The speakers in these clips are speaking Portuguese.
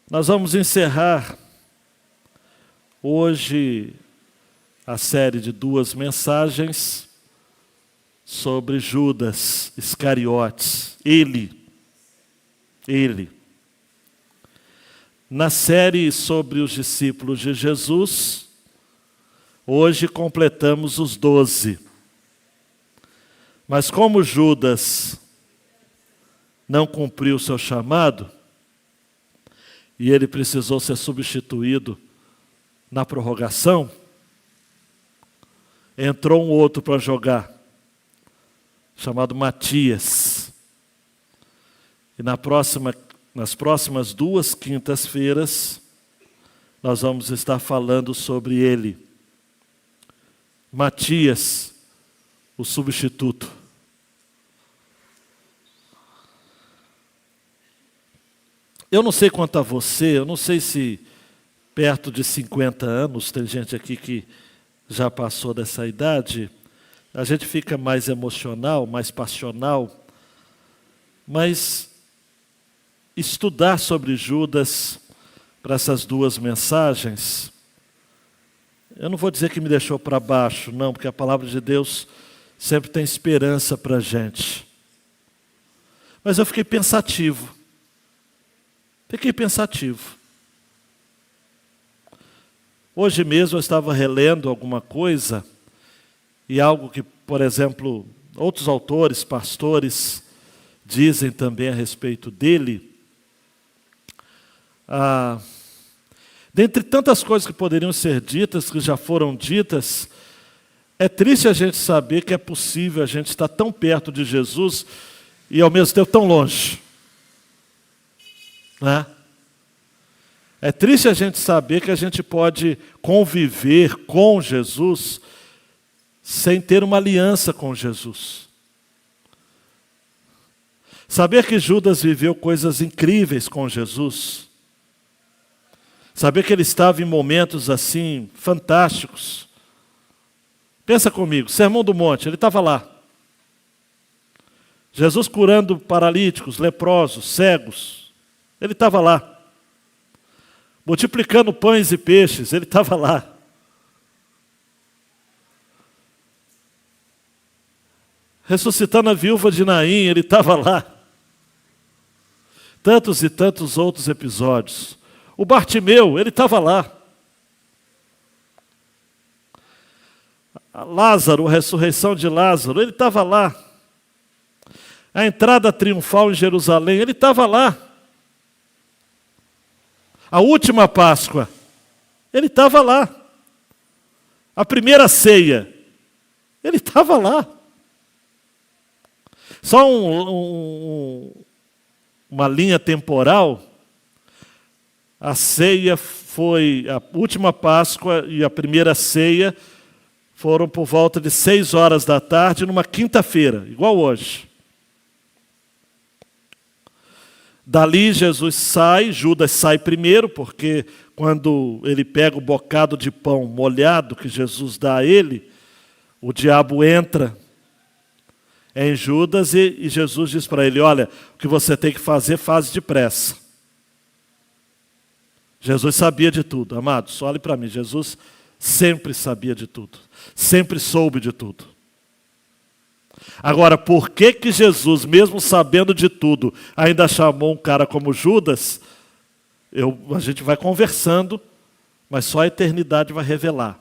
Nós vamos encerrar hoje a série de 2 mensagens sobre Judas Iscariotes. Ele. Na série sobre os discípulos de Jesus, hoje completamos os 12. Mas como Judas não cumpriu o seu chamado, e ele precisou ser substituído na prorrogação, entrou um outro para jogar, chamado Matias. E nas próximas 2 quintas-feiras, nós vamos estar falando sobre ele. Matias, o substituto. Eu não sei quanto a você, eu não sei se perto de 50 anos, tem gente aqui que já passou dessa idade, a gente fica mais emocional, mais passional, mas estudar sobre Judas para essas 2 mensagens, eu não vou dizer que me deixou para baixo, não, porque a palavra de Deus sempre tem esperança para a gente. Mas eu fiquei pensativo. Hoje mesmo eu estava relendo alguma coisa, e algo que, por exemplo, outros autores, pastores, dizem também a respeito dele. Dentre tantas coisas que poderiam ser ditas, que já foram ditas, é triste a gente saber que é possível a gente estar tão perto de Jesus e ao mesmo tempo tão longe. Né? É triste a gente saber que a gente pode conviver com Jesus sem ter uma aliança com Jesus. Saber que Judas viveu coisas incríveis com Jesus. Saber que ele estava em momentos assim, fantásticos. Pensa comigo, Sermão do Monte, ele estava lá. Jesus curando paralíticos, leprosos, cegos. Ele estava lá. Multiplicando pães e peixes, ele estava lá. Ressuscitando a viúva de Naim, ele estava lá. Tantos e tantos outros episódios. O Bartimeu, ele estava lá. Lázaro, a ressurreição de Lázaro, ele estava lá. A entrada triunfal em Jerusalém, ele estava lá. A última Páscoa, ele estava lá. A primeira ceia, ele estava lá. Só uma linha temporal. A ceia foi, a última Páscoa e a primeira ceia foram por volta de 6 horas da tarde, numa quinta-feira, igual hoje. Dali Jesus sai, Judas sai primeiro, porque quando ele pega o bocado de pão molhado que Jesus dá a ele, o diabo entra em Judas e Jesus diz para ele, olha, o que você tem que fazer, faz depressa. Jesus sabia de tudo, amados, olhe para mim, Jesus sempre sabia de tudo, sempre soube de tudo. Agora, por que Jesus, mesmo sabendo de tudo, ainda chamou um cara como Judas? A gente vai conversando, mas só a eternidade vai revelar.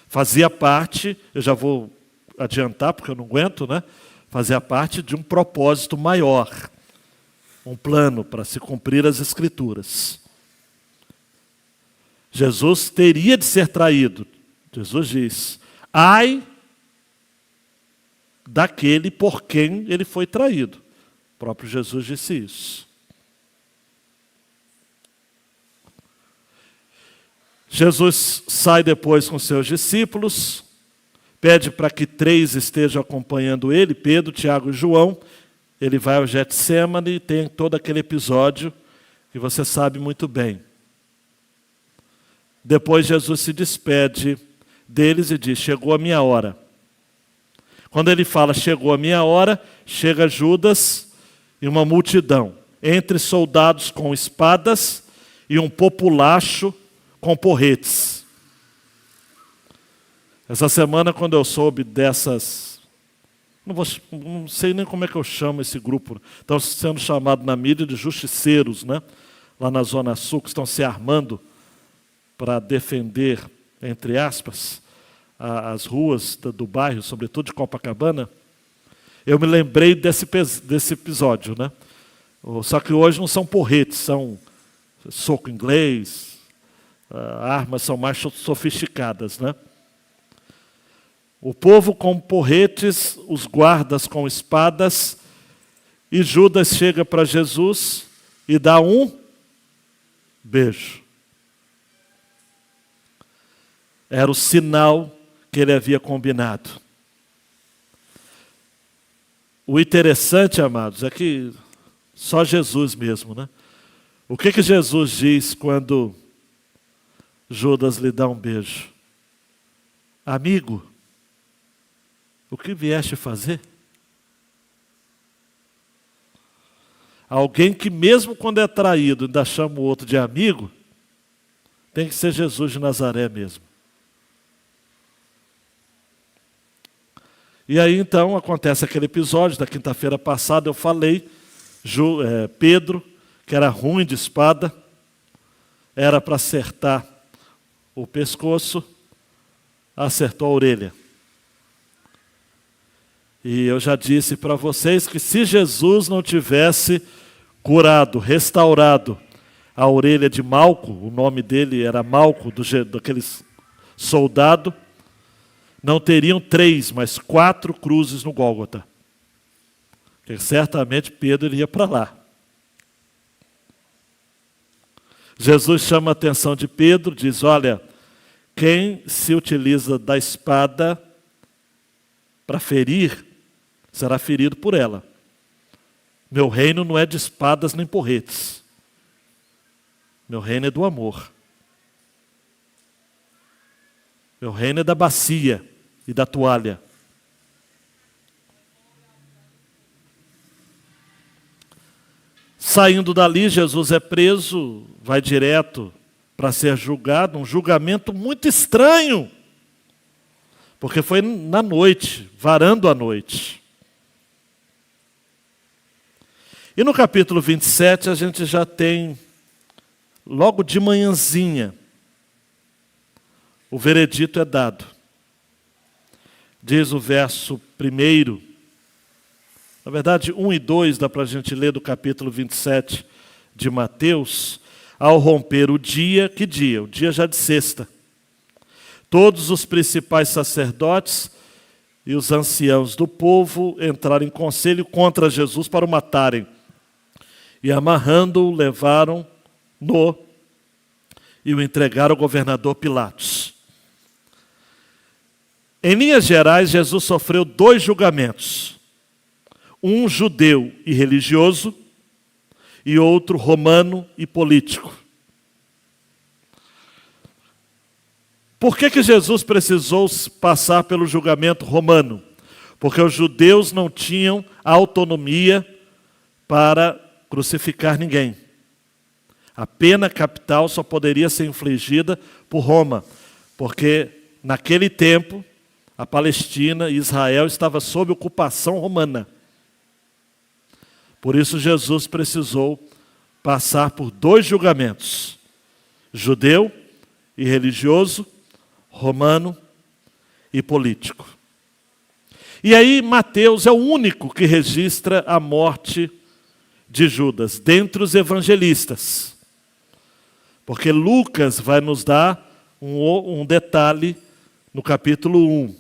Fazia parte, eu já vou adiantar, porque eu não aguento, né? Fazia parte de um propósito maior, um plano para se cumprir as Escrituras. Jesus teria de ser traído. Jesus diz, ai daquele por quem ele foi traído. O próprio Jesus disse isso. Jesus sai depois com seus discípulos, pede para que 3 estejam acompanhando ele, Pedro, Tiago e João. Ele vai ao Getsêmani e tem todo aquele episódio que você sabe muito bem. Depois Jesus se despede deles e diz, chegou a minha hora. Quando ele fala, chegou a minha hora, chega Judas e uma multidão. entre soldados com espadas e um populacho com porretes. Essa semana, quando eu soube dessas... Não sei nem como é que eu chamo esse grupo. Estão sendo chamados na mídia de justiceiros, né? Lá na Zona Sul, que estão se armando para defender, entre aspas, as ruas do bairro, sobretudo de Copacabana. Eu me lembrei desse episódio, né? Só que hoje não são porretes, são soco inglês, armas são mais sofisticadas, né? O povo com porretes, os guardas com espadas, e Judas chega para Jesus e dá um beijo. Era o sinal que ele havia combinado. O interessante, amados, é que só Jesus mesmo, né? O que Jesus diz quando Judas lhe dá um beijo? Amigo, o que vieste fazer? Alguém que mesmo quando é traído ainda chama o outro de amigo, tem que ser Jesus de Nazaré mesmo. E aí então acontece aquele episódio da quinta-feira passada, eu falei, Pedro, que era ruim de espada, era para acertar o pescoço, acertou a orelha. E eu já disse para vocês que se Jesus não tivesse curado, restaurado a orelha de Malco, o nome dele era Malco, daquele soldado, não teriam 3, mas 4 cruzes no Gólgota. Porque certamente Pedro iria para lá. Jesus chama a atenção de Pedro, diz, olha, quem se utiliza da espada para ferir, será ferido por ela. Meu reino não é de espadas nem porretes. Meu reino é do amor. Meu reino é da bacia e da toalha. Saindo dali, Jesus é preso, vai direto para ser julgado, um julgamento muito estranho, porque foi na noite, varando a noite. E no capítulo 27 a gente já tem, logo de manhãzinha, o veredito é dado. Diz o verso 1, na verdade 1 e 2 dá para a gente ler do capítulo 27 de Mateus. Ao romper o dia, que dia? O dia já de sexta. Todos os principais sacerdotes e os anciãos do povo entraram em conselho contra Jesus para o matarem. E amarrando-o, levaram-no e o entregaram ao governador Pilatos. Em linhas gerais, Jesus sofreu 2 julgamentos. Um judeu e religioso e outro romano e político. Por que Jesus precisou passar pelo julgamento romano? Porque os judeus não tinham autonomia para crucificar ninguém. A pena capital só poderia ser infligida por Roma, porque naquele tempo a Palestina e Israel estavam sob ocupação romana. Por isso Jesus precisou passar por 2 julgamentos, judeu e religioso, romano e político. E aí Mateus é o único que registra a morte de Judas, dentre os evangelistas. Porque Lucas vai nos dar um detalhe no capítulo 1.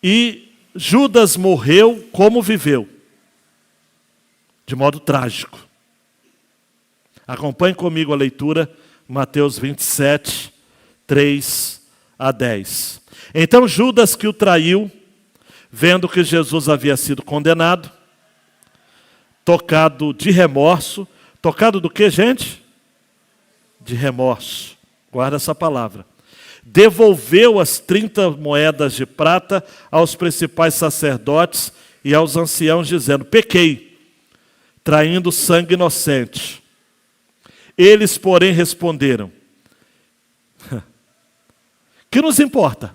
E Judas morreu como viveu, de modo trágico. Acompanhe comigo a leitura, Mateus 27, 3 a 10. Então Judas, que o traiu, vendo que Jesus havia sido condenado, tocado de remorso. Tocado do que, gente? De remorso. Guarda essa palavra. Devolveu as 30 moedas de prata aos principais sacerdotes e aos anciãos, dizendo: pequei, traindo sangue inocente. Eles, porém, responderam: que nos importa?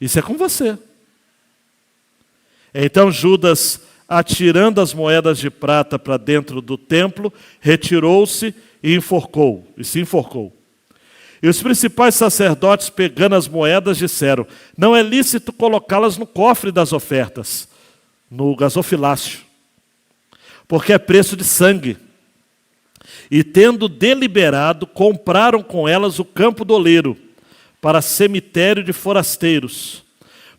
Isso é com você. Então Judas, atirando as moedas de prata para dentro do templo, retirou-se e se enforcou. E os principais sacerdotes, pegando as moedas, disseram: não é lícito colocá-las no cofre das ofertas, no gasofilácio, porque é preço de sangue. E tendo deliberado, compraram com elas o campo do oleiro, para cemitério de forasteiros.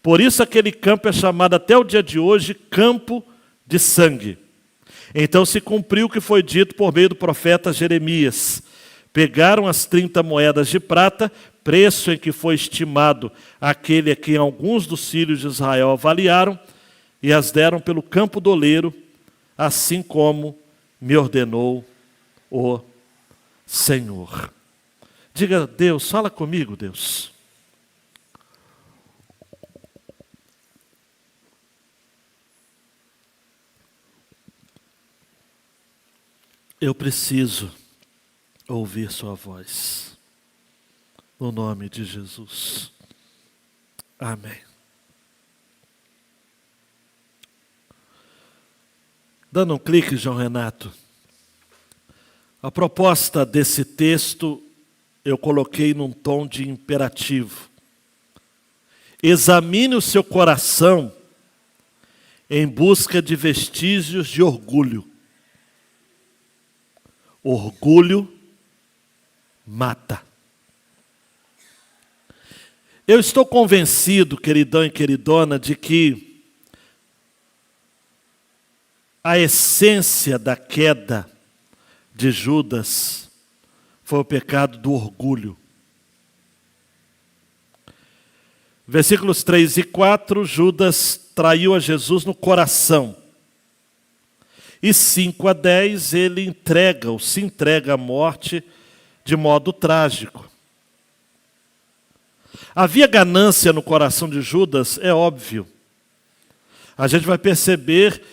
Por isso aquele campo é chamado até o dia de hoje Campo de Sangue. Então se cumpriu o que foi dito por meio do profeta Jeremias. Pegaram as 30 moedas de prata, preço em que foi estimado aquele a quem alguns dos filhos de Israel avaliaram, e as deram pelo campo do oleiro, assim como me ordenou o Senhor. Diga: Deus, fala comigo, Deus. Eu preciso ouvir sua voz. No nome de Jesus. Amém. Dando um clique, João Renato. A proposta desse texto eu coloquei num tom de imperativo. Examine o seu coração em busca de vestígios de orgulho. Orgulho mata. Eu estou convencido, queridão e queridona, de que a essência da queda de Judas foi o pecado do orgulho. Versículos 3 e 4, Judas traiu a Jesus no coração. E 5 a 10, ele se entrega à morte de modo trágico. Havia ganância no coração de Judas, é óbvio. A gente vai perceber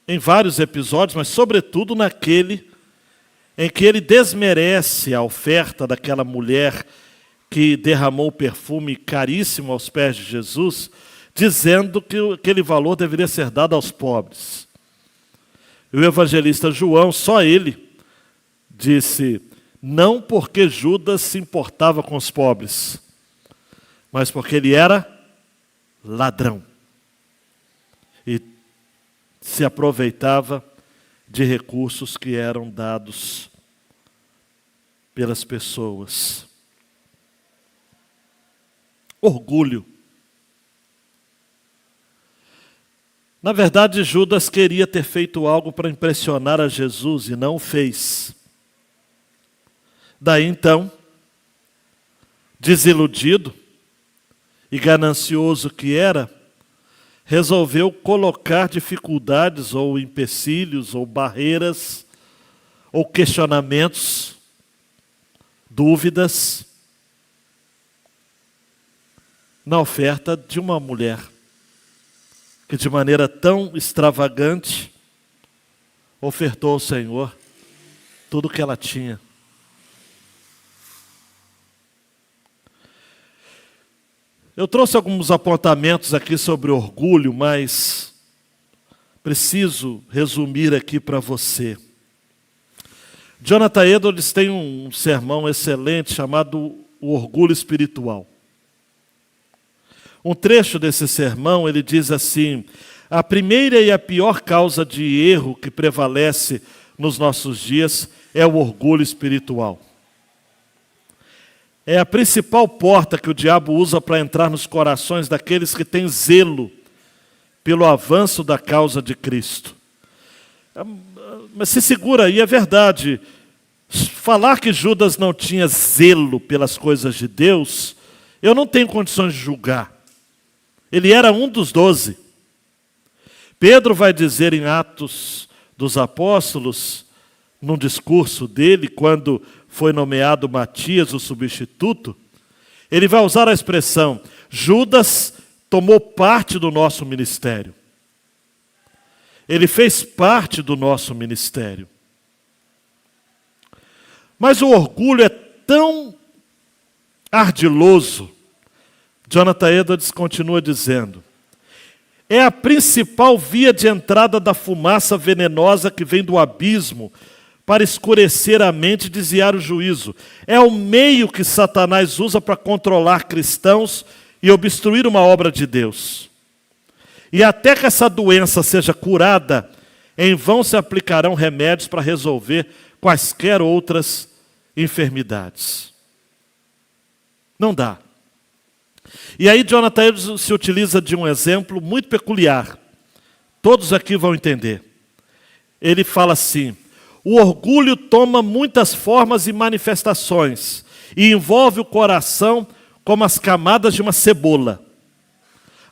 em vários episódios, mas sobretudo naquele em que ele desmerece a oferta daquela mulher que derramou perfume caríssimo aos pés de Jesus, dizendo que aquele valor deveria ser dado aos pobres. E o evangelista João, só ele, disse: não porque Judas se importava com os pobres, mas porque ele era ladrão e se aproveitava de recursos que eram dados pelas pessoas. Orgulho. Na verdade, Judas queria ter feito algo para impressionar a Jesus e não o fez. Daí então, desiludido e ganancioso que era, resolveu colocar dificuldades ou empecilhos ou barreiras ou questionamentos, dúvidas na oferta de uma mulher que de maneira tão extravagante ofertou ao Senhor tudo o que ela tinha. Eu trouxe alguns apontamentos aqui sobre orgulho, mas preciso resumir aqui para você. Jonathan Edwards tem um sermão excelente chamado O Orgulho Espiritual. Um trecho desse sermão, ele diz assim: a primeira e a pior causa de erro que prevalece nos nossos dias é o orgulho espiritual. É a principal porta que o diabo usa para entrar nos corações daqueles que têm zelo pelo avanço da causa de Cristo. Mas se segura aí, é verdade. Falar que Judas não tinha zelo pelas coisas de Deus, eu não tenho condições de julgar. Ele era um dos 12. Pedro vai dizer em Atos dos Apóstolos, num discurso dele, quando foi nomeado Matias, o substituto, ele vai usar a expressão: Judas tomou parte do nosso ministério. Ele fez parte do nosso ministério. Mas o orgulho é tão ardiloso. Jonathan Edwards continua dizendo: é a principal via de entrada da fumaça venenosa que vem do abismo para escurecer a mente e desviar o juízo. É o meio que Satanás usa para controlar cristãos e obstruir uma obra de Deus. E até que essa doença seja curada, em vão se aplicarão remédios para resolver quaisquer outras enfermidades. Não dá. E aí Jonathan Edwards se utiliza de um exemplo muito peculiar. Todos aqui vão entender. Ele fala assim: o orgulho toma muitas formas e manifestações e envolve o coração como as camadas de uma cebola.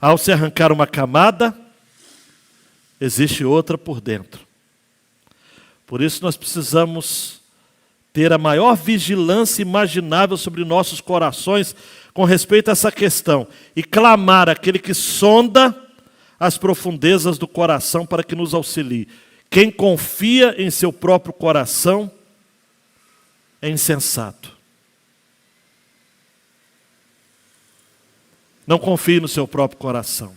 Ao se arrancar uma camada, existe outra por dentro. Por isso nós precisamos ter a maior vigilância imaginável sobre nossos corações com respeito a essa questão e clamar àquele que sonda as profundezas do coração para que nos auxilie. Quem confia em seu próprio coração é insensato. Não confie no seu próprio coração.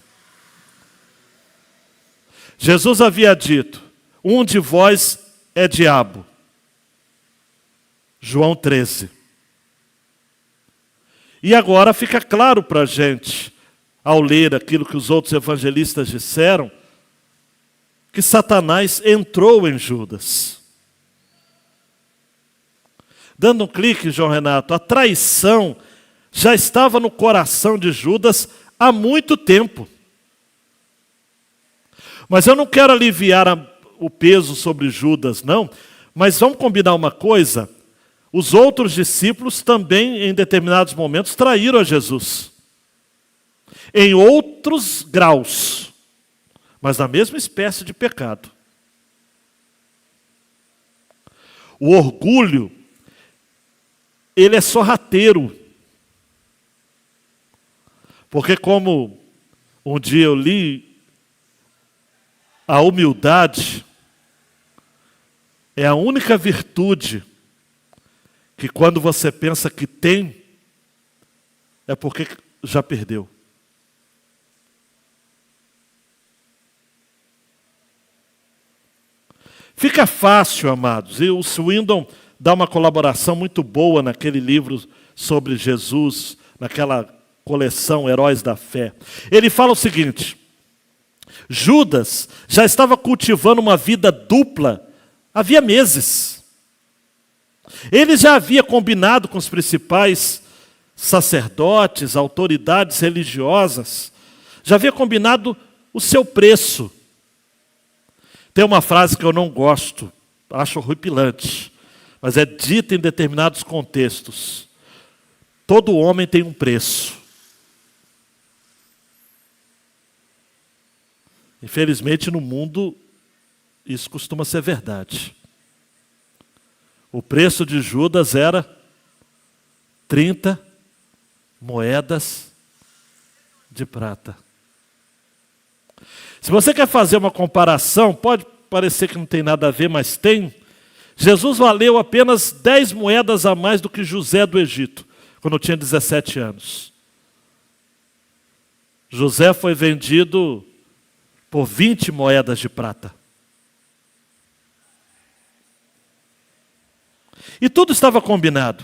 Jesus havia dito: um de vós é diabo. João 13. E agora fica claro para a gente, ao ler aquilo que os outros evangelistas disseram, que Satanás entrou em Judas. Dando um clique, João Renato, a traição já estava no coração de Judas há muito tempo. Mas eu não quero aliviar o peso sobre Judas, não. Mas vamos combinar uma coisa: os outros discípulos também, em determinados momentos, traíram a Jesus. Em outros graus, mas na mesma espécie de pecado. O orgulho, ele é sorrateiro. Porque como um dia eu li, a humildade é a única virtude que quando você pensa que tem, é porque já perdeu. Fica fácil, amados, e o Swindon dá uma colaboração muito boa naquele livro sobre Jesus, naquela coleção Heróis da Fé. Ele fala o seguinte: Judas já estava cultivando uma vida dupla havia meses. Ele já havia combinado com os principais sacerdotes, autoridades religiosas, já havia combinado o seu preço. Tem uma frase que eu não gosto, acho horripilante, mas é dita em determinados contextos: todo homem tem um preço. Infelizmente, no mundo, isso costuma ser verdade. O preço de Judas era 30 moedas de prata. Se você quer fazer uma comparação, pode parecer que não tem nada a ver, mas tem. Jesus valeu apenas 10 moedas a mais do que José do Egito, quando tinha 17 anos. José foi vendido por 20 moedas de prata. E tudo estava combinado.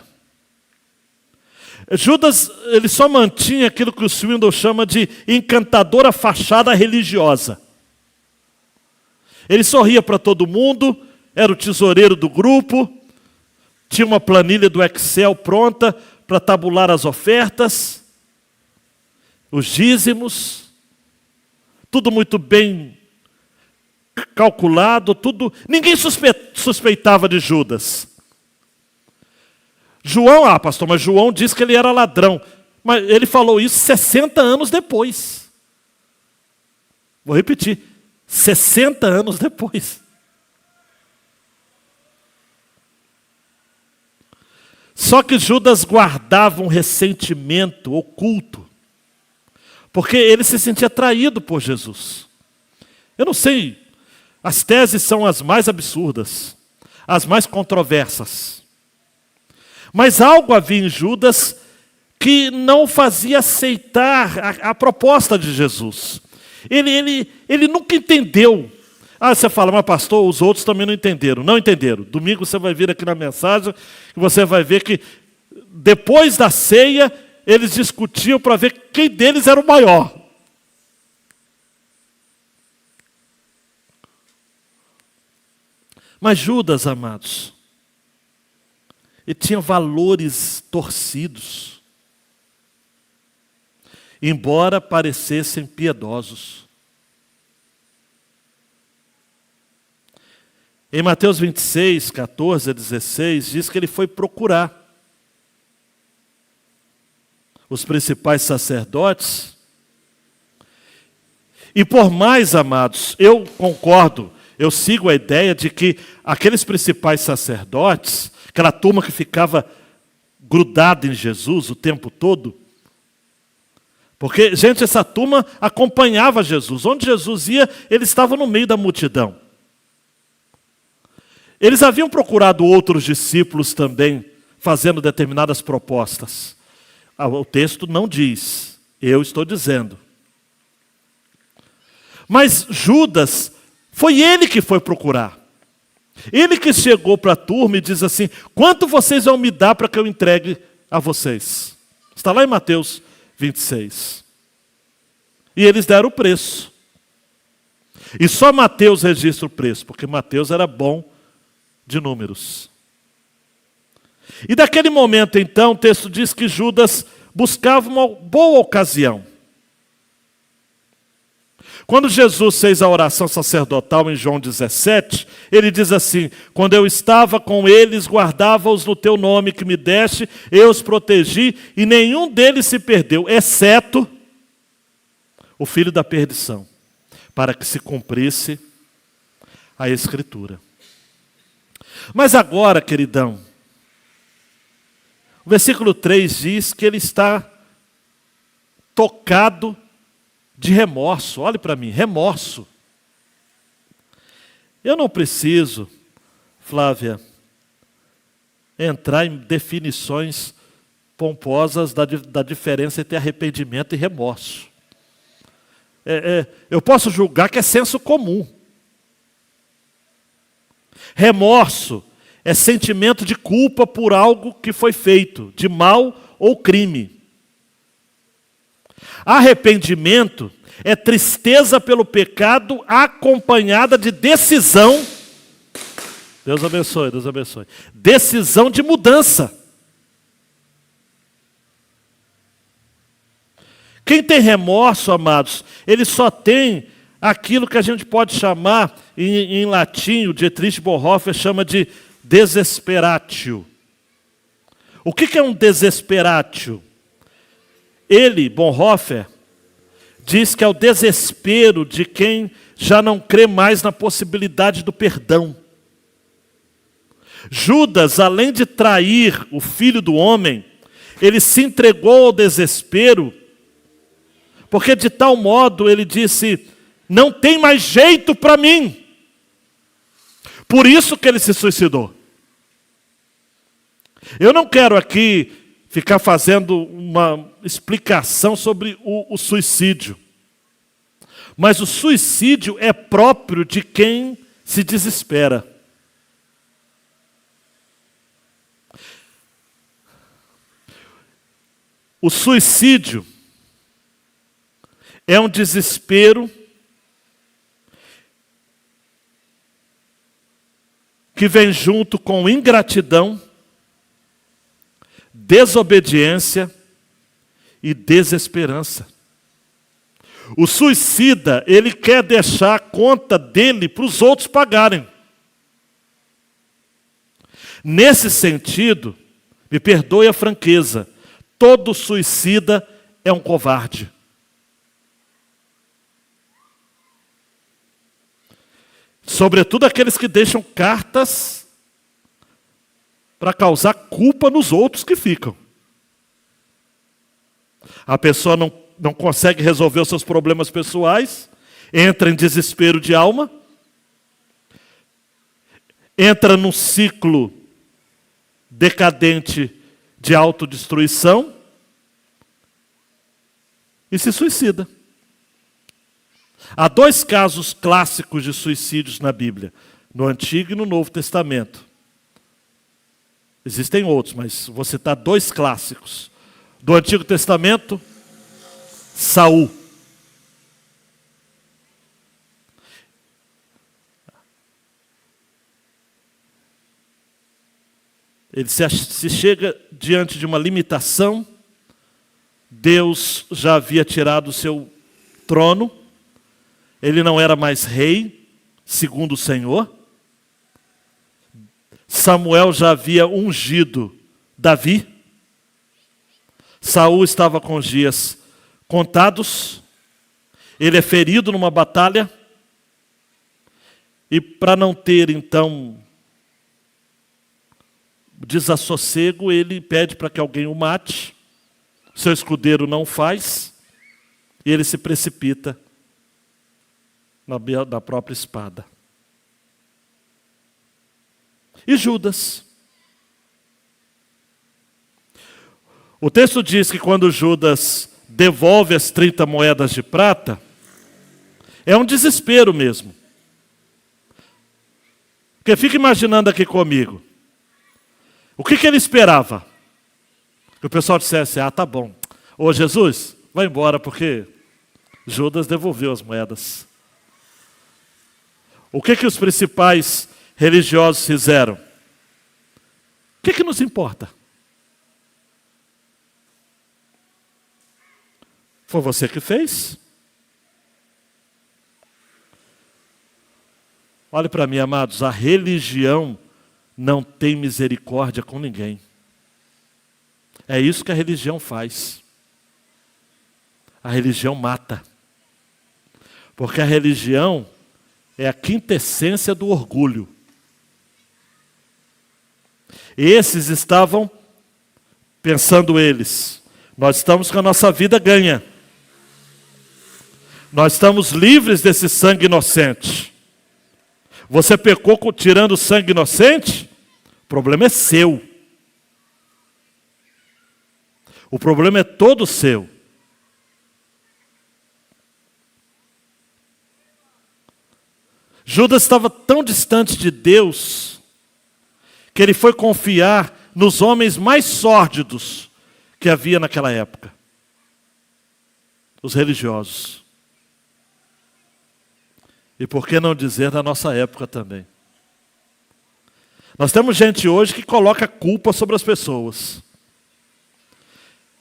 Judas, ele só mantinha aquilo que o Swindon chama de encantadora fachada religiosa. Ele sorria para todo mundo, era o tesoureiro do grupo, tinha uma planilha do Excel pronta para tabular as ofertas, os dízimos, tudo muito bem calculado, tudo. Ninguém suspeitava de Judas. João, pastor, mas João disse que ele era ladrão. Mas ele falou isso 60 anos depois. Vou repetir, 60 anos depois. Só que Judas guardava um ressentimento oculto, Porque ele se sentia traído por Jesus. Eu não sei, as teses são as mais absurdas, as mais controversas. Mas algo havia em Judas que não fazia aceitar a proposta de Jesus. Ele nunca entendeu. Você fala, mas pastor, os outros também não entenderam. Não entenderam. Domingo você vai vir aqui na mensagem e você vai ver que depois da ceia, eles discutiam para ver quem deles era o maior. Mas Judas, amados, ele tinha valores torcidos, embora parecessem piedosos. Em Mateus 26, 14 a 16, diz que ele foi procurar os principais sacerdotes. E por mais, amados, eu concordo, eu sigo a ideia de que aqueles principais sacerdotes, aquela turma que ficava grudada em Jesus o tempo todo, porque, gente, essa turma acompanhava Jesus. Onde Jesus ia, ele estava no meio da multidão. Eles haviam procurado outros discípulos também, fazendo determinadas propostas. O texto não diz, eu estou dizendo. Mas Judas, foi ele que foi procurar. Ele que chegou para a turma e diz assim, quanto vocês vão me dar para que eu entregue a vocês? Está lá em Mateus 26. E eles deram o preço. E só Mateus registra o preço, porque Mateus era bom de números. E daquele momento, então, o texto diz que Judas buscava uma boa ocasião. Quando Jesus fez a oração sacerdotal em João 17, ele diz assim, quando eu estava com eles, guardava-os no teu nome que me deste, eu os protegi, e nenhum deles se perdeu, exceto o filho da perdição, para que se cumprisse a Escritura. Mas agora, queridão, o versículo 3 diz que ele está tocado de remorso. Olhe para mim, remorso. Eu não preciso, Flávia, entrar em definições pomposas da diferença entre arrependimento e remorso. Eu posso julgar que é senso comum. Remorso é sentimento de culpa por algo que foi feito, de mal ou crime. Arrependimento é tristeza pelo pecado acompanhada de decisão. Deus abençoe, Deus abençoe. Decisão de mudança. Quem tem remorso, amados, ele só tem aquilo que a gente pode chamar, em latim, o Dietrich Bonhoeffer chama de desesperatio. O que é um desesperatio? Ele, Bonhoeffer, diz que é o desespero de quem já não crê mais na possibilidade do perdão. Judas, além de trair o Filho do Homem, ele se entregou ao desespero, porque de tal modo ele disse, não tem mais jeito para mim. Por isso que ele se suicidou. Eu não quero aqui ficar fazendo uma explicação sobre o suicídio. Mas o suicídio é próprio de quem se desespera. O suicídio é um desespero que vem junto com ingratidão, desobediência e desesperança. O suicida, ele quer deixar a conta dele para os outros pagarem. Nesse sentido, me perdoe a franqueza, todo suicida é um covarde. Sobretudo aqueles que deixam cartas para causar culpa nos outros que ficam. A pessoa não consegue resolver os seus problemas pessoais, entra em desespero de alma, entra num ciclo decadente de autodestruição e se suicida. Há 2 casos clássicos de suicídios na Bíblia, no Antigo e no Novo Testamento. Existem outros, mas vou citar 2 clássicos. Do Antigo Testamento, Saul. Ele se chega diante de uma limitação. Deus já havia tirado o seu trono. Ele não era mais rei, segundo o Senhor. Samuel já havia ungido Davi. Saul estava com os dias contados. Ele é ferido numa batalha. E para não ter, então, desassossego, ele pede para que alguém o mate. Seu escudeiro não faz. E ele se precipita na própria espada. E Judas? O texto diz que quando Judas devolve as 30 moedas de prata, é um desespero mesmo. Porque fica imaginando aqui comigo. O que ele esperava? Que o pessoal dissesse, tá bom. Ô Jesus, vai embora, porque Judas devolveu as moedas. O que os principais religiosos fizeram? O que nos importa? Foi você que fez? Olhe para mim, amados, a religião não tem misericórdia com ninguém. É isso que a religião faz. A religião mata. Porque a religião é a quintessência do orgulho. Esses estavam pensando eles, nós estamos com a nossa vida ganha. Nós estamos livres desse sangue inocente. Você pecou tirando o sangue inocente? O problema é seu. O problema é todo seu. Judas estava tão distante de Deus que ele foi confiar nos homens mais sórdidos que havia naquela época. Os religiosos. E por que não dizer na nossa época também? Nós temos gente hoje que coloca culpa sobre as pessoas.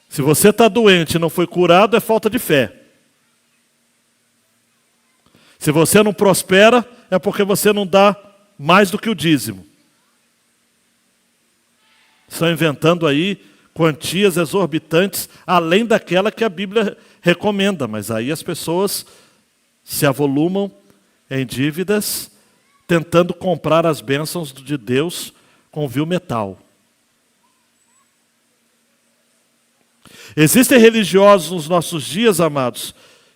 Se você está doente e não foi curado, é falta de fé. Se você não prospera, é porque você não dá mais do que o dízimo. Estão inventando aí quantias exorbitantes, além daquela que a Bíblia recomenda. Mas aí as pessoas se avolumam em dívidas, tentando comprar as bênçãos de Deus com vil metal. Existem religiosos nos nossos dias, amados,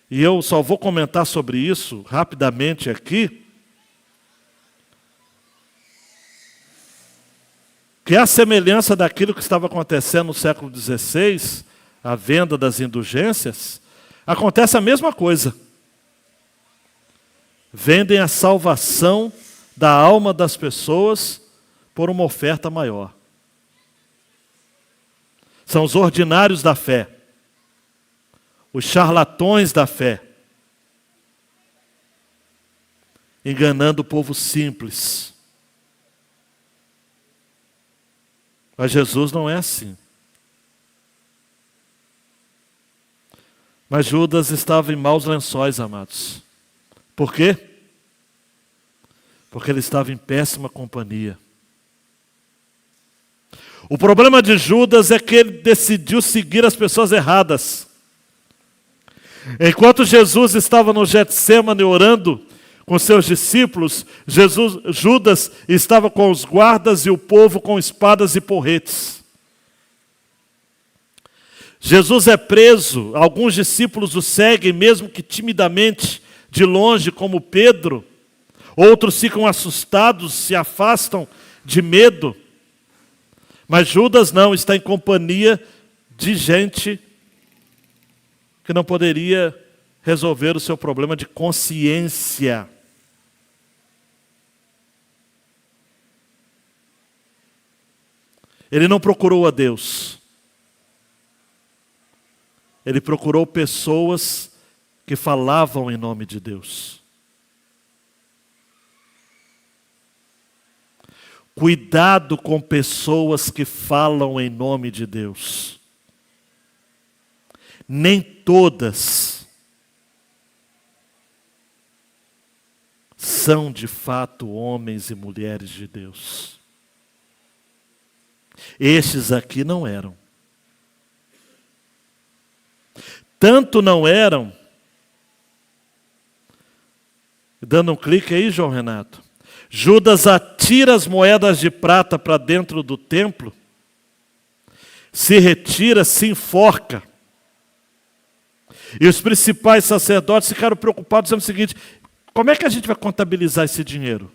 e eu só vou comentar sobre isso rapidamente aqui, que é a semelhança daquilo que estava acontecendo no século XVI, a venda das indulgências, acontece a mesma coisa. Vendem a salvação da alma das pessoas por uma oferta maior. São os ordinários da fé, os charlatões da fé, enganando o povo simples. Mas Jesus não é assim. Mas Judas estava em maus lençóis, amados. Por quê? Porque ele estava em péssima companhia. O problema de Judas é que ele decidiu seguir as pessoas erradas. Enquanto Jesus estava no Getsêmani orando com seus discípulos, Judas estava com os guardas e o povo com espadas e porretes. Jesus é preso, alguns discípulos o seguem, mesmo que timidamente, de longe, como Pedro. Outros ficam assustados, se afastam de medo. Mas Judas não, está em companhia de gente que não poderia resolver o seu problema de consciência. Ele não procurou a Deus. Ele procurou pessoas que falavam em nome de Deus. Cuidado com pessoas que falam em nome de Deus. Nem todas são de fato homens e mulheres de Deus. Estes aqui não eram. Tanto não eram, dando um clique aí, João Renato, Judas atira as moedas de prata para dentro do templo, se retira, se enforca. E os principais sacerdotes ficaram preocupados, dizendo o seguinte: como é que a gente vai contabilizar esse dinheiro?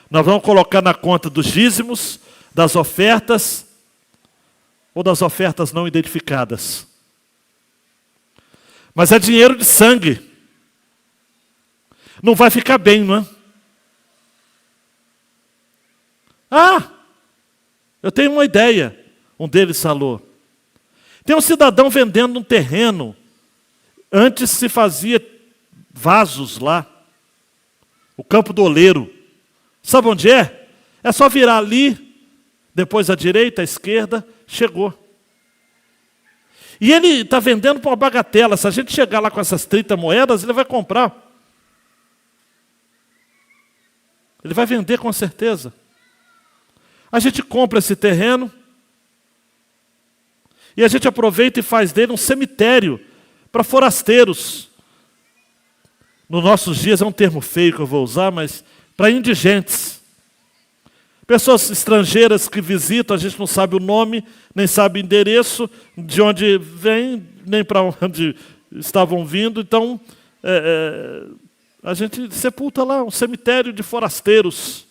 Nós vamos colocar na conta dos dízimos, das ofertas, ou das ofertas não identificadas? Mas é dinheiro de sangue. Não vai ficar bem, não é? Ah, eu tenho uma ideia. Um deles falou. Tem um cidadão vendendo um terreno. Antes se fazia vasos lá. O Campo do Oleiro. Sabe onde é? É só virar ali, depois à direita, à esquerda, chegou. E ele está vendendo por uma bagatela. Se a gente chegar lá com essas 30 moedas, ele vai comprar. Ele vai vender com certeza. A gente compra esse terreno e a gente aproveita e faz dele um cemitério para forasteiros. Nos nossos dias é um termo feio que eu vou usar, mas para indigentes. Pessoas estrangeiras que visitam, a gente não sabe o nome, nem sabe o endereço, de onde vem, nem para onde estavam vindo. Então, a gente sepulta lá, um cemitério de forasteiros.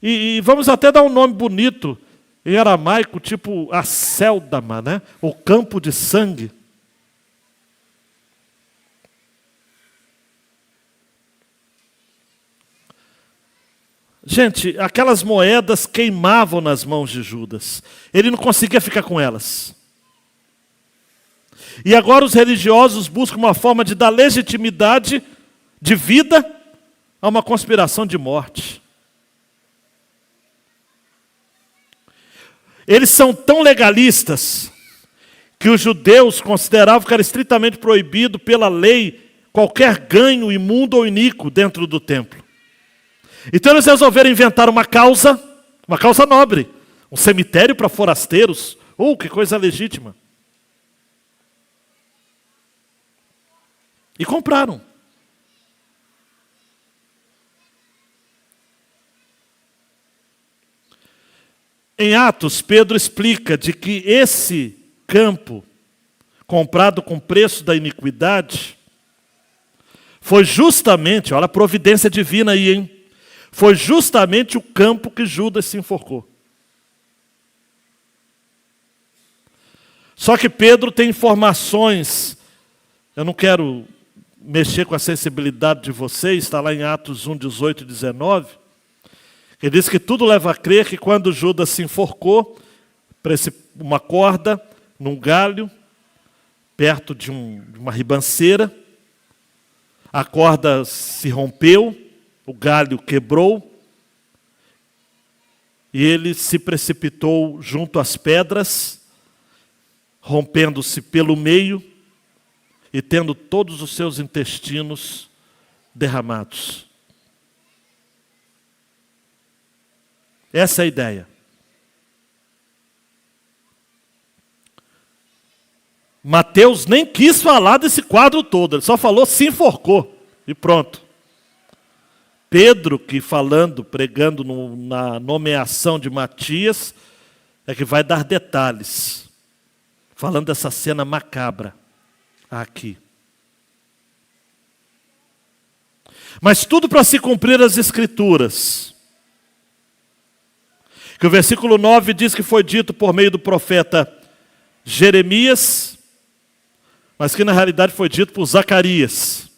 E vamos até dar um nome bonito, em aramaico, tipo Acéldama, né? O campo de sangue. Gente, aquelas moedas queimavam nas mãos de Judas. Ele não conseguia ficar com elas. E agora os religiosos buscam uma forma de dar legitimidade de vida a uma conspiração de morte. Eles são tão legalistas que os judeus consideravam que era estritamente proibido pela lei qualquer ganho imundo ou iníquo dentro do templo. Então eles resolveram inventar uma causa nobre, um cemitério para forasteiros. Que coisa legítima. E compraram. Em Atos, Pedro explica de que esse campo, comprado com preço da iniquidade, foi justamente, olha a providência divina aí, hein? Foi justamente o campo que Judas se enforcou. Só que Pedro tem informações, eu não quero mexer com a sensibilidade de vocês, está lá em Atos 1, 18 e 19, que diz que tudo leva a crer que quando Judas se enforcou, uma corda, num galho, perto de uma ribanceira, a corda se rompeu, o galho quebrou, e ele se precipitou junto às pedras, rompendo-se pelo meio e tendo todos os seus intestinos derramados. Essa é a ideia. Mateus nem quis falar desse quadro todo, ele só falou se enforcou e pronto. Pedro, que pregando na nomeação de Matias, é que vai dar detalhes. falando dessa cena macabra aqui. Mas tudo para se cumprir as Escrituras. Que o versículo 9 diz que foi dito por meio do profeta Jeremias, mas que na realidade foi dito por Zacarias.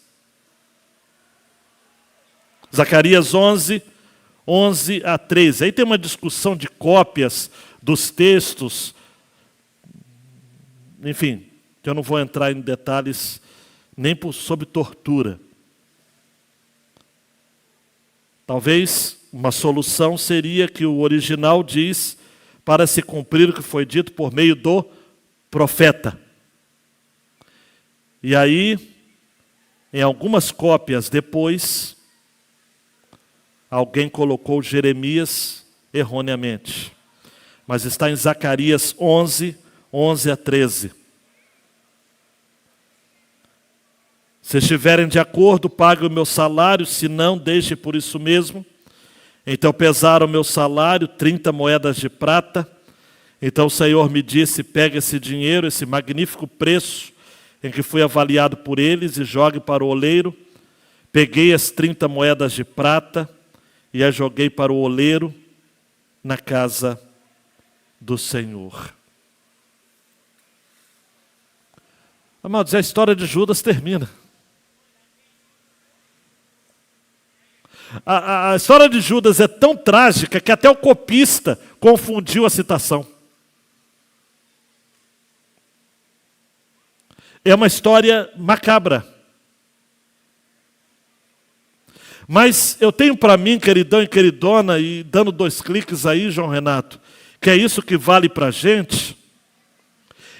Zacarias 11, 11 a 13. Aí tem uma discussão de cópias dos textos. Enfim, eu não vou entrar em detalhes nem sobre tortura. Talvez uma solução seria que o original diz para se cumprir o que foi dito por meio do profeta. E aí, em algumas cópias depois, alguém colocou Jeremias erroneamente. Mas está em Zacarias 11, 11 a 13. Se estiverem de acordo, pague o meu salário, se não, deixe por isso mesmo. Então pesaram o meu salário, 30 moedas de prata. Então o Senhor me disse, pega esse dinheiro, esse magnífico preço, em que fui avaliado por eles, e jogue para o oleiro. Peguei as 30 moedas de prata e as joguei para o oleiro na casa do Senhor. Amados, a história de Judas termina. A história de Judas é tão trágica que até o copista confundiu a citação. É uma história macabra. Mas eu tenho para mim, queridão e queridona, e dando 2 cliques aí, João Renato, que é isso que vale para a gente,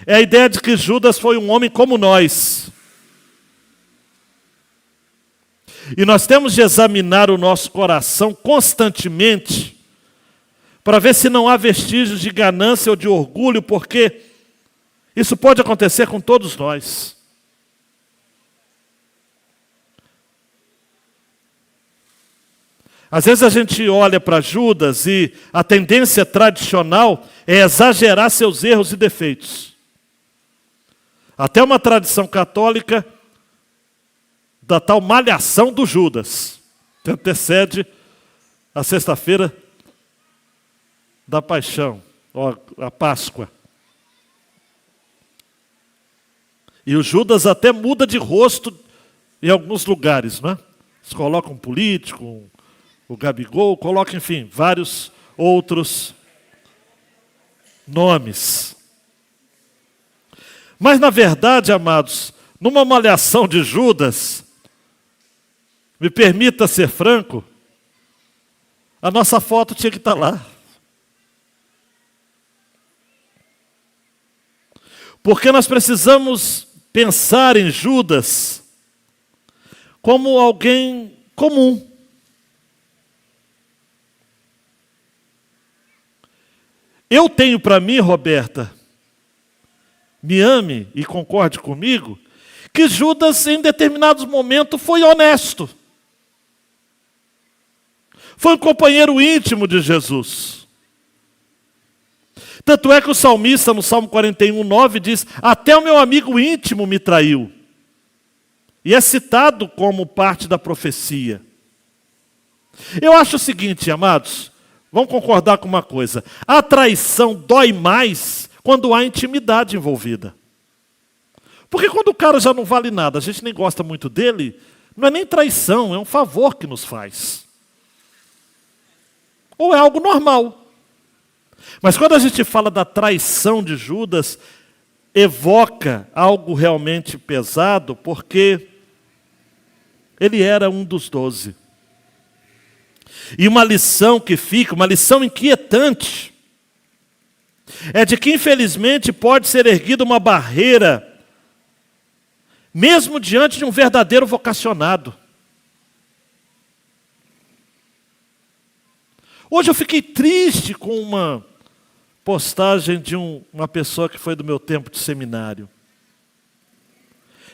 é a ideia de que Judas foi um homem como nós. E nós temos de examinar o nosso coração constantemente para ver se não há vestígios de ganância ou de orgulho, porque isso pode acontecer com todos nós. Às vezes a gente olha para Judas e a tendência tradicional é exagerar seus erros e defeitos. Até uma tradição católica da tal malhação do Judas, que antecede a sexta-feira da paixão, a Páscoa. E o Judas até muda de rosto em alguns lugares, não é? Eles colocam um político, o Gabigol, colocam, enfim, vários outros nomes. Mas, na verdade, amados, numa malhação de Judas, me permita ser franco, a nossa foto tinha que estar lá. Porque nós precisamos pensar em Judas como alguém comum. Eu tenho para mim, Roberta, me ame e concorde comigo, que Judas em determinados momentos foi honesto. Foi um companheiro íntimo de Jesus. Tanto é que o salmista, no Salmo 41, 9, diz, até o meu amigo íntimo me traiu. E é citado como parte da profecia. Eu acho o seguinte, amados, vamos concordar com uma coisa. A traição dói mais quando há intimidade envolvida. Porque quando o cara já não vale nada, a gente nem gosta muito dele, não é nem traição, é um favor que nos faz. Ou é algo normal. Mas quando a gente fala da traição de Judas, evoca algo realmente pesado, porque ele era um dos 12. E uma lição que fica, uma lição inquietante, é de que infelizmente pode ser erguida uma barreira, mesmo diante de um verdadeiro vocacionado. Hoje eu fiquei triste com uma postagem de uma pessoa que foi do meu tempo de seminário,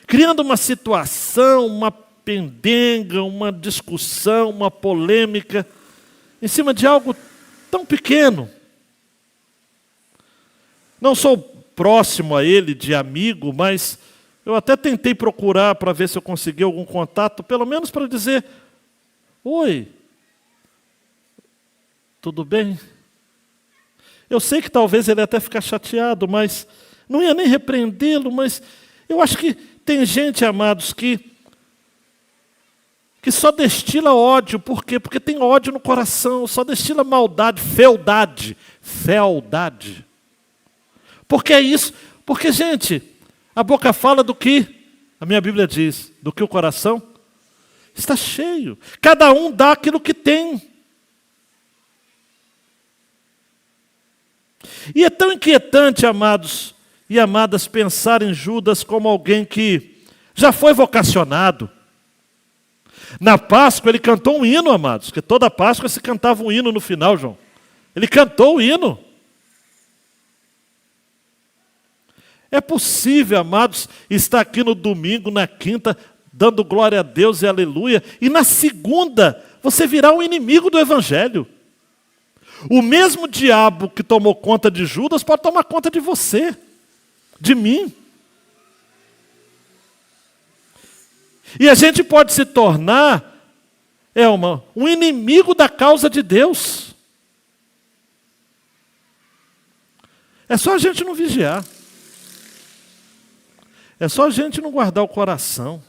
criando uma situação, uma pendenga, uma discussão, uma polêmica, em cima de algo tão pequeno. Não sou próximo a ele, de amigo, mas eu até tentei procurar para ver se eu consegui algum contato, pelo menos para dizer: oi, tudo bem? Eu sei que talvez ele até ficar chateado, mas não ia nem repreendê-lo, mas eu acho que tem gente, amados, que só destila ódio. Por quê? Porque tem ódio no coração, só destila maldade, fealdade. Porque é isso. Porque, gente, a boca fala do que? A minha Bíblia diz, do que o coração está cheio. Cada um dá aquilo que tem. E é tão inquietante, amados e amadas, pensar em Judas como alguém que já foi vocacionado. Na Páscoa ele cantou um hino, amados, porque toda Páscoa se cantava um hino no final, João. Ele cantou o hino. É possível, amados, estar aqui no domingo, na quinta, dando glória a Deus e aleluia, e na segunda você virar um inimigo do Evangelho. O mesmo diabo que tomou conta de Judas pode tomar conta de você, de mim. E a gente pode se tornar, um inimigo da causa de Deus. É só a gente não vigiar. É só a gente não guardar o coração.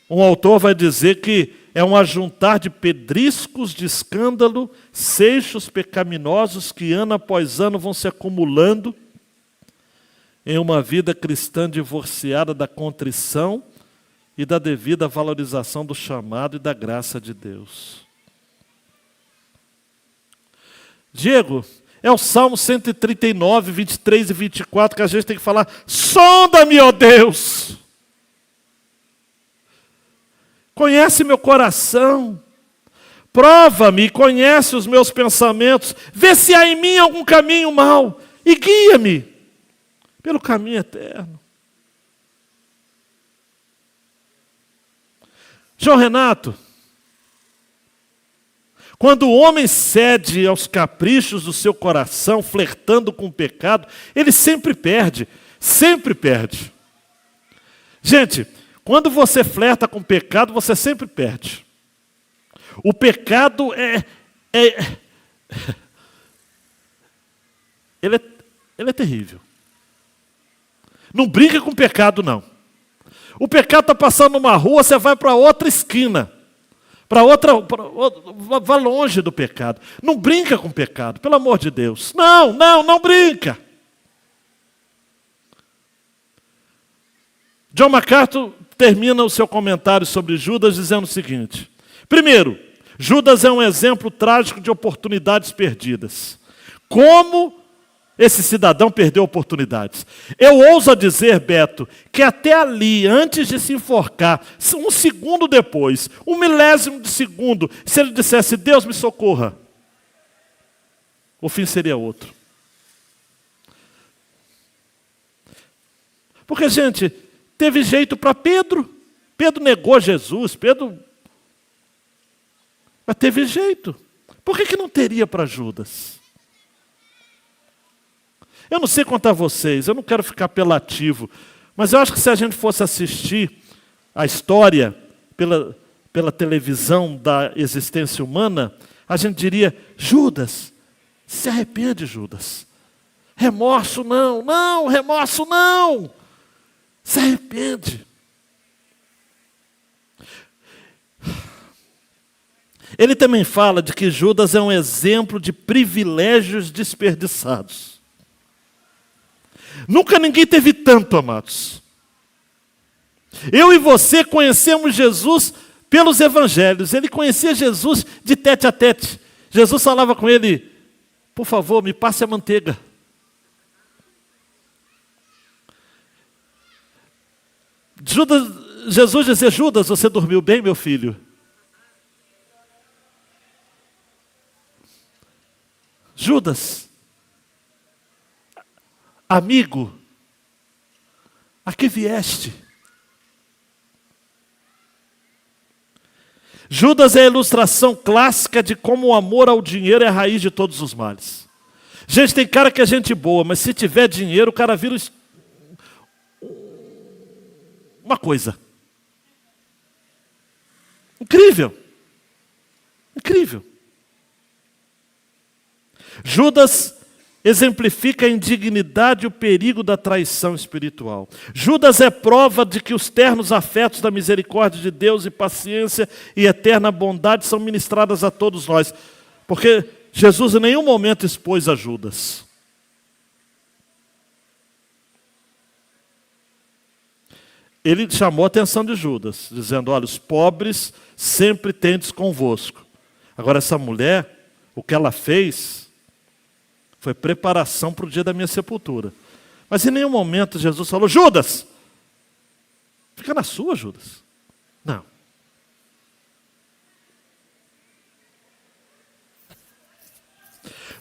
Um autor vai dizer que é um ajuntar de pedriscos de escândalo, seixos pecaminosos que ano após ano vão se acumulando em uma vida cristã divorciada da contrição e da devida valorização do chamado e da graça de Deus. Diego, é o Salmo 139, 23 e 24 que a gente tem que falar: sonda-me, ó Deus! Conhece meu coração, prova-me e conhece os meus pensamentos, vê se há em mim algum caminho mau e guia-me pelo caminho eterno. João Renato, quando o homem cede aos caprichos do seu coração, flertando com o pecado, ele sempre perde, sempre perde. Gente, quando você flerta com o pecado, você sempre perde. O pecado ele é terrível. Não brinca com o pecado, não. O pecado está passando numa rua, você vai para outra esquina. Vá longe do pecado. Não brinca com o pecado, pelo amor de Deus. Não brinca. John MacArthur termina o seu comentário sobre Judas dizendo o seguinte: primeiro, Judas é um exemplo trágico de oportunidades perdidas. Como esse cidadão perdeu oportunidades? Eu ouso dizer, Beto, que até ali, antes de se enforcar, um segundo depois, um milésimo de segundo, se ele dissesse: Deus me socorra, o fim seria outro. Porque, gente, teve jeito para Pedro. Pedro negou Jesus, mas teve jeito. Por que não teria para Judas? Eu não sei quanto a vocês, eu não quero ficar apelativo, mas eu acho que se a gente fosse assistir a história pela televisão da existência humana, a gente diria: Judas, se arrepende, Judas. Remorso não, remorso não. Se arrepende. Ele também fala de que Judas é um exemplo de privilégios desperdiçados. Nunca ninguém teve tanto, amados. Eu e você conhecemos Jesus pelos evangelhos. Ele conhecia Jesus de tete a tete. Jesus falava com ele: por favor, me passe a manteiga. Jesus dizia: Judas, você dormiu bem, meu filho? Judas, amigo, a que vieste? Judas é a ilustração clássica de como o amor ao dinheiro é a raiz de todos os males. Gente, tem cara que é gente boa, mas se tiver dinheiro, o cara vira uma coisa. Incrível. Incrível. Judas exemplifica a indignidade e o perigo da traição espiritual. Judas é prova de que os ternos afetos da misericórdia de Deus e paciência e eterna bondade são ministradas a todos nós. Porque Jesus em nenhum momento expôs a Judas. Ele chamou a atenção de Judas, dizendo, olha, os pobres sempre tendes convosco. Agora essa mulher, o que ela fez foi preparação para o dia da minha sepultura. Mas em nenhum momento Jesus falou, Judas, fica na sua, Judas. Não.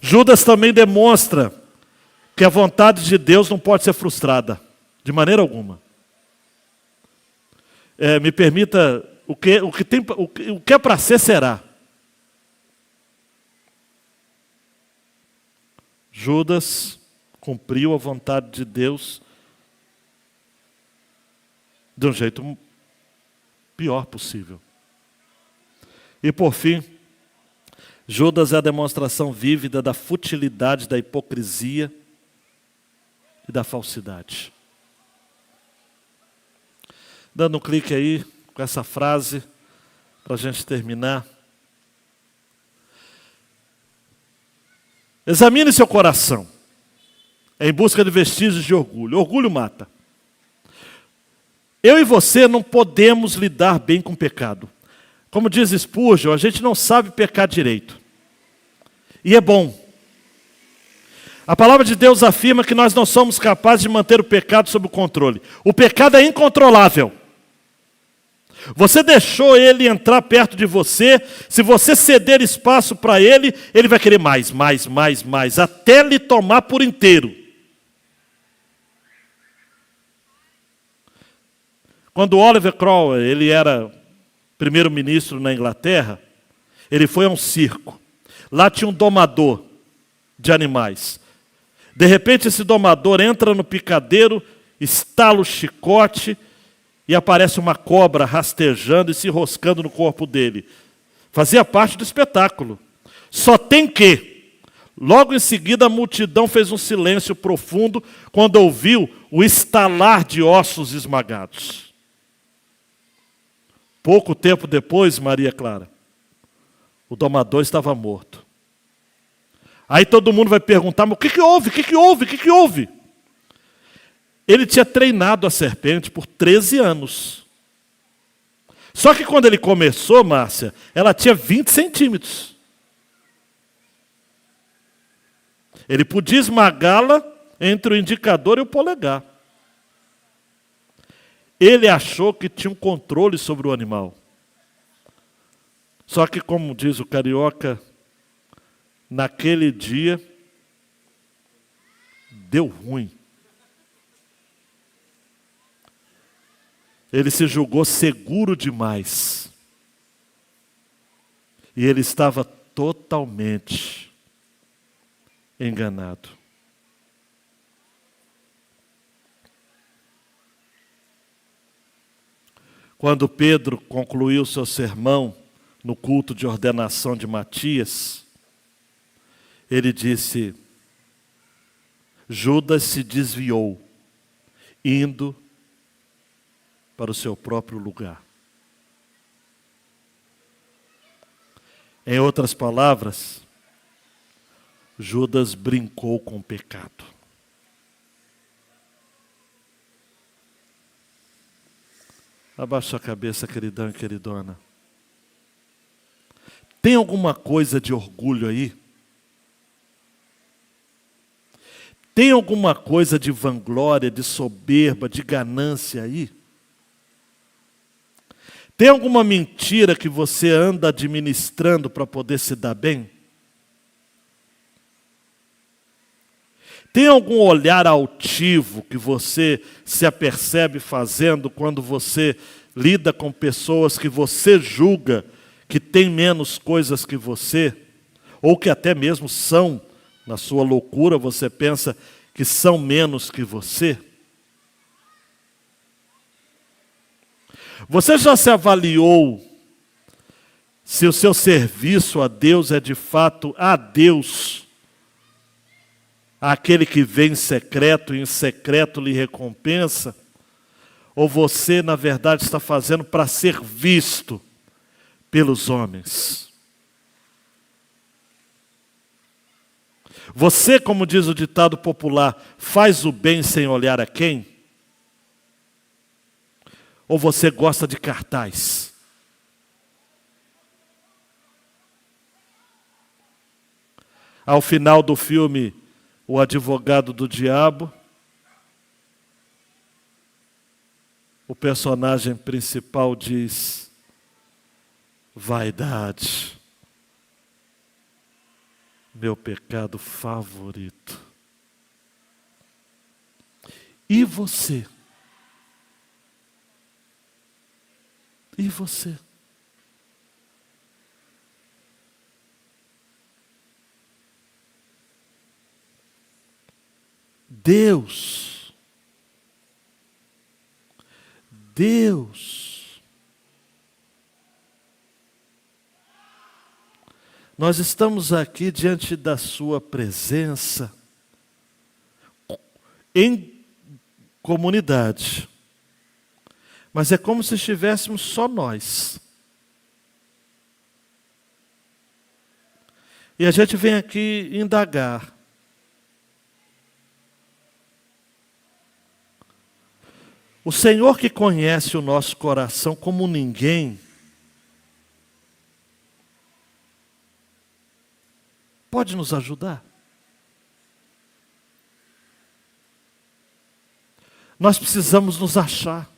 Judas também demonstra que a vontade de Deus não pode ser frustrada, de maneira alguma. Me permita, o que é para ser, será. Judas cumpriu a vontade de Deus de um jeito pior possível. E por fim, Judas é a demonstração vívida da futilidade, da hipocrisia e da falsidade. Dando um clique aí com essa frase, para a gente terminar. Examine seu coração, em busca de vestígios de orgulho. Orgulho mata. Eu e você não podemos lidar bem com o pecado. Como diz Spurgeon, a gente não sabe pecar direito. E é bom. A palavra de Deus afirma que nós não somos capazes de manter o pecado sob o controle. O pecado é incontrolável. Você deixou ele entrar perto de você, se você ceder espaço para ele, ele vai querer mais, até lhe tomar por inteiro. Quando Oliver Cromwell, ele era primeiro-ministro na Inglaterra, ele foi a um circo. Lá tinha um domador de animais. De repente esse domador entra no picadeiro, estala o chicote, e aparece uma cobra rastejando e se enroscando no corpo dele. Fazia parte do espetáculo. Só tem que, logo em seguida a multidão fez um silêncio profundo quando ouviu o estalar de ossos esmagados. Pouco tempo depois, Maria Clara, o domador estava morto. Aí todo mundo vai perguntar, mas o que houve? O que houve? Ele tinha treinado a serpente por 13 anos. Só que quando ele começou, Márcia, ela tinha 20 centímetros. Ele podia esmagá-la entre o indicador e o polegar. Ele achou que tinha um controle sobre o animal. Só que, como diz o carioca, naquele dia, deu ruim. Ele se julgou seguro demais. E ele estava totalmente enganado. Quando Pedro concluiu seu sermão no culto de ordenação de Matias, ele disse, Judas se desviou, indo para o seu próprio lugar. Em outras palavras, Judas brincou com o pecado. Abaixa a cabeça, queridão e queridona. Tem alguma coisa de orgulho aí? Tem alguma coisa de vanglória, de soberba, de ganância aí? Tem alguma mentira que você anda administrando para poder se dar bem? Tem algum olhar altivo que você se apercebe fazendo quando você lida com pessoas que você julga tem menos coisas que você, ou que até mesmo são, na sua loucura, você pensa que são menos que você? Você já se avaliou se o seu serviço a Deus é de fato a Deus, aquele que vem em secreto e em secreto lhe recompensa? Ou você, na verdade, está fazendo para ser visto pelos homens? Você, como diz o ditado popular, faz o bem sem olhar a quem? Ou você gosta de cartaz? Ao final do filme, O Advogado do Diabo, o personagem principal diz: vaidade, meu pecado favorito. E você? E você? Deus, nós estamos aqui diante da sua presença, em comunidade, mas é como se estivéssemos só nós. E a gente vem aqui indagar. O Senhor, que conhece o nosso coração como ninguém, pode nos ajudar. Nós precisamos nos achar.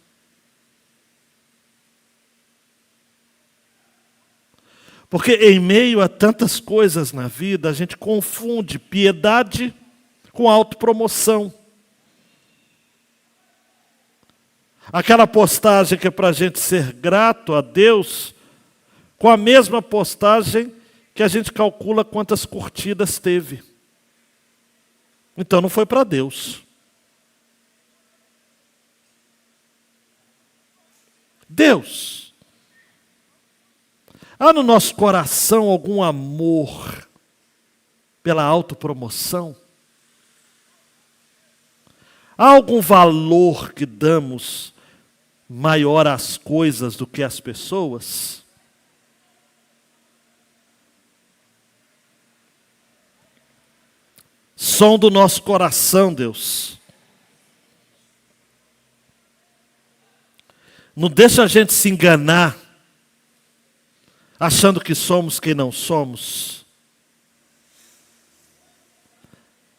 Porque em meio a tantas coisas na vida, a gente confunde piedade com autopromoção. Aquela postagem que é para a gente ser grato a Deus, com a mesma postagem que a gente calcula quantas curtidas teve. Então não foi para Deus. Deus, há no nosso coração algum amor pela autopromoção? Há algum valor que damos maior às coisas do que às pessoas? Som do nosso coração, Deus. Não deixa a gente se enganar, achando que somos quem não somos.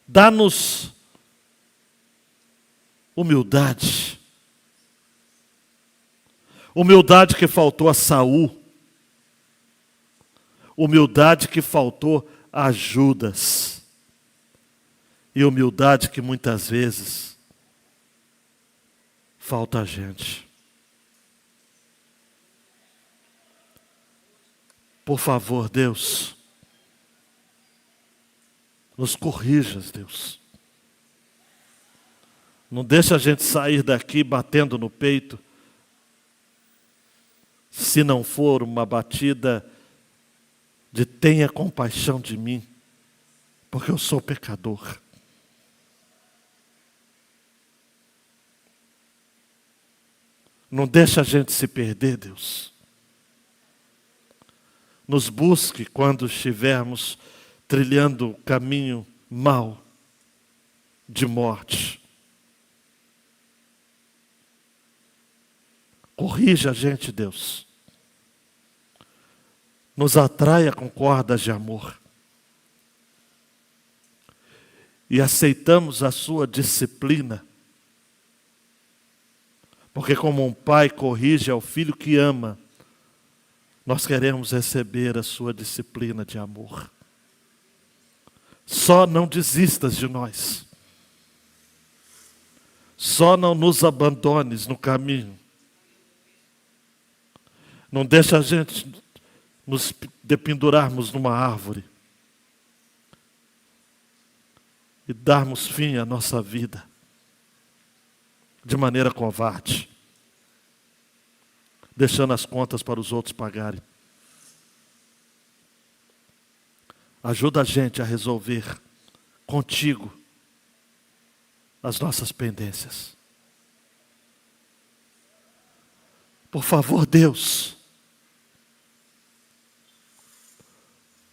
Dá-nos humildade. Humildade que faltou a Saul. Humildade que faltou a Judas. E humildade que muitas vezes falta a gente. Por favor, Deus, nos corrijas, Deus. Não deixa a gente sair daqui batendo no peito, se não for uma batida de tenha compaixão de mim, porque eu sou pecador. Não deixa a gente se perder, Deus. Nos busque quando estivermos trilhando o caminho mau de morte. Corrija a gente, Deus. Nos atraia com cordas de amor. E aceitamos a sua disciplina. Porque como um pai corrige ao filho que ama, nós queremos receber a sua disciplina de amor. Só não desistas de nós. Só não nos abandones no caminho. Não deixa a gente nos dependurarmos numa árvore e darmos fim à nossa vida de maneira covarde, deixando as contas para os outros pagarem. Ajuda a gente a resolver contigo as nossas pendências. Por favor, Deus.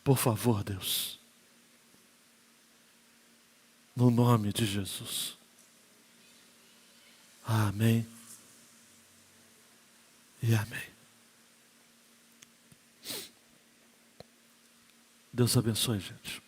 Por favor, Deus. No nome de Jesus. Amém. E amém. Deus abençoe, gente.